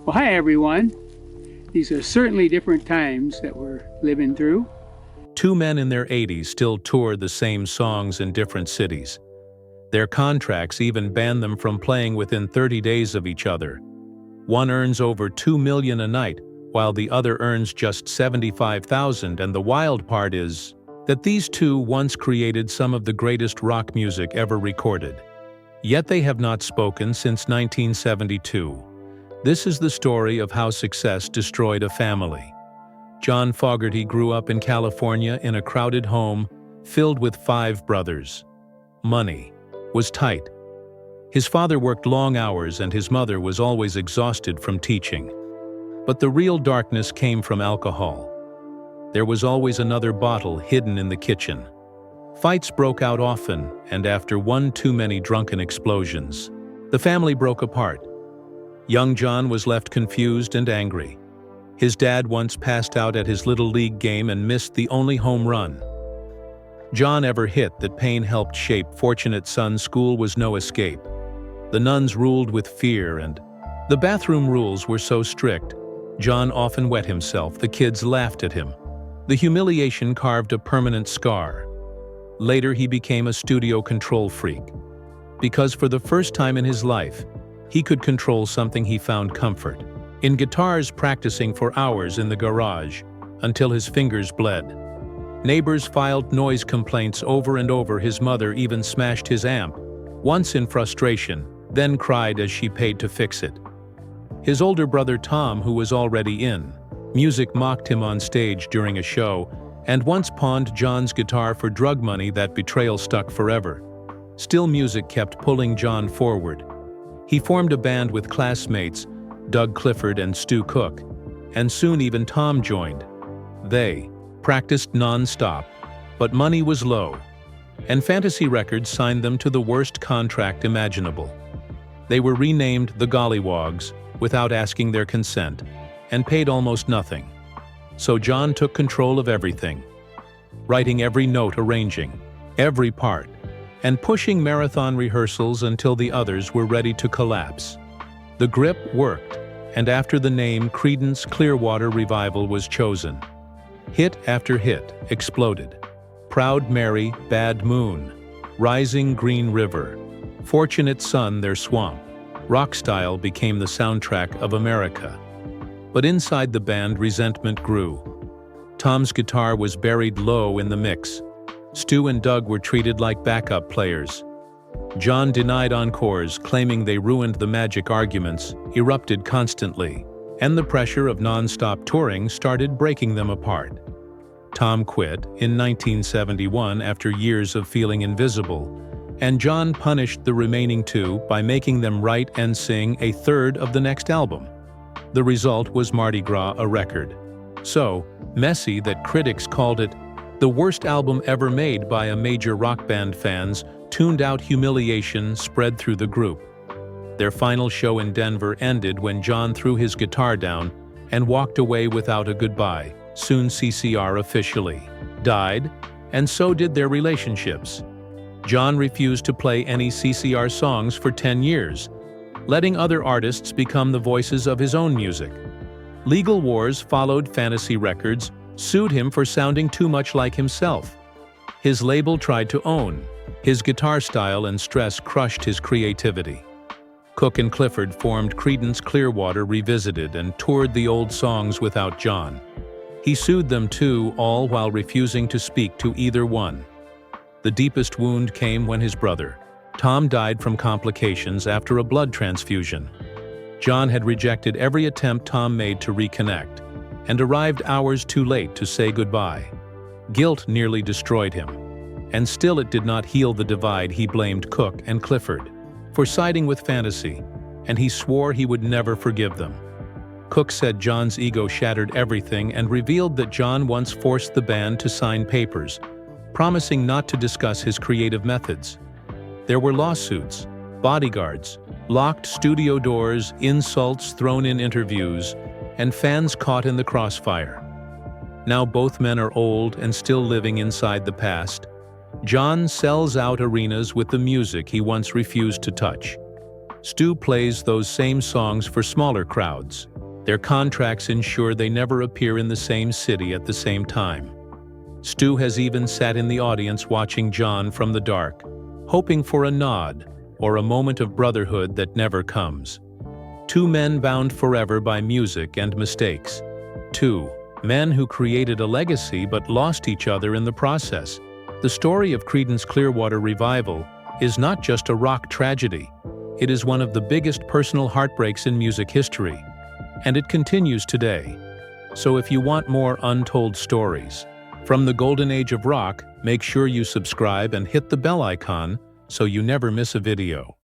Well, hi everyone. These are certainly different times that we're living through. Two men in their 80s still tour the same songs in different cities. Their contracts even ban them from playing within 30 days of each other. One earns over $2 million a night, while the other earns just $75,000, and the wild part is that these two once created some of the greatest rock music ever recorded. Yet they have not spoken since 1972. This is the story of how success destroyed a family. John Fogerty grew up in California in a crowded home filled with 5 brothers. Money was tight. His father worked long hours and his mother was always exhausted from teaching. But the real darkness came from alcohol. There was always another bottle hidden in the kitchen. Fights broke out often, and after one too many drunken explosions, the family broke apart. Young John was left confused and angry. His dad once passed out at his little league game and missed the only home run. John ever hit that pain helped shape fortunate son. School was no escape. The nuns ruled with fear, and the bathroom rules were so strict. John often wet himself. The kids laughed at him. The humiliation carved a permanent scar. Later he became a studio control freak. Because for the first time in his life, he could control something he found comfort in: guitars, practicing for hours in the garage until his fingers bled. Neighbors filed noise complaints over and over. His mother even smashed his amp, once in frustration, then cried as she paid to fix it. His older brother Tom, who was already in music, mocked him on stage during a show and once pawned John's guitar for drug money. That betrayal stuck forever. Still, music kept pulling John forward. He formed a band with classmates Doug Clifford and Stu Cook, and soon even Tom joined. They practiced non-stop, but money was low, and Fantasy Records signed them to the worst contract imaginable. They were renamed the Gollywogs without asking their consent, and paid almost nothing. So John took control of everything, writing every note, arranging every part, and pushing marathon rehearsals until the others were ready to collapse. The grip worked, and after the name Creedence Clearwater Revival was chosen, hit after hit exploded. Proud Mary, Bad Moon, Rising Green River, Fortunate Son, Their Swamp. Rock style became the soundtrack of America. But inside the band, resentment grew. Tom's guitar was buried low in the mix. Stu and Doug were treated like backup players. John denied encores, claiming they ruined the magic. Arguments erupted constantly, and the pressure of non-stop touring started breaking them apart. Tom quit in 1971 after years of feeling invisible, and John punished the remaining two by making them write and sing a third of the next album. The result was Mardi Gras, a record so messy that critics called it the worst album ever made by a major rock band. Fans tuned out. Humiliation spread through the group. Their final show in Denver ended when John threw his guitar down and walked away without a goodbye. Soon CCR officially died, and so did their relationships. John refused to play any CCR songs for 10 years, letting other artists become the voices of his own music. Legal wars followed. Fantasy Records sued him for sounding too much like himself. His label tried to own his guitar style, and stress crushed his creativity. Cook and Clifford formed Creedence Clearwater Revisited and toured the old songs without John. He sued them too, all while refusing to speak to either one. The deepest wound came when his brother, Tom, died from complications after a blood transfusion. John had rejected every attempt Tom made to reconnect, and arrived hours too late to say goodbye. Guilt nearly destroyed him, and still it did not heal the divide. He blamed Cook and Clifford for siding with Fantasy, and he swore he would never forgive them. Cook said John's ego shattered everything and revealed that John once forced the band to sign papers, promising not to discuss his creative methods. There were lawsuits, bodyguards, locked studio doors, insults thrown in interviews, and fans caught in the crossfire. Now both men are old and still living inside the past. John sells out arenas with the music he once refused to touch. Stu plays those same songs for smaller crowds, Their contracts ensure they never appear in the same city at the same time. Stu has even sat in the audience watching John from the dark, hoping for a nod or a moment of brotherhood that never comes. Two men bound forever by music and mistakes. Two men who created a legacy but lost each other in the process. The story of Creedence Clearwater Revival is not just a rock tragedy. It is one of the biggest personal heartbreaks in music history, and it continues today. So if you want more untold stories from the golden age of rock, make sure you subscribe and hit the bell icon so you never miss a video.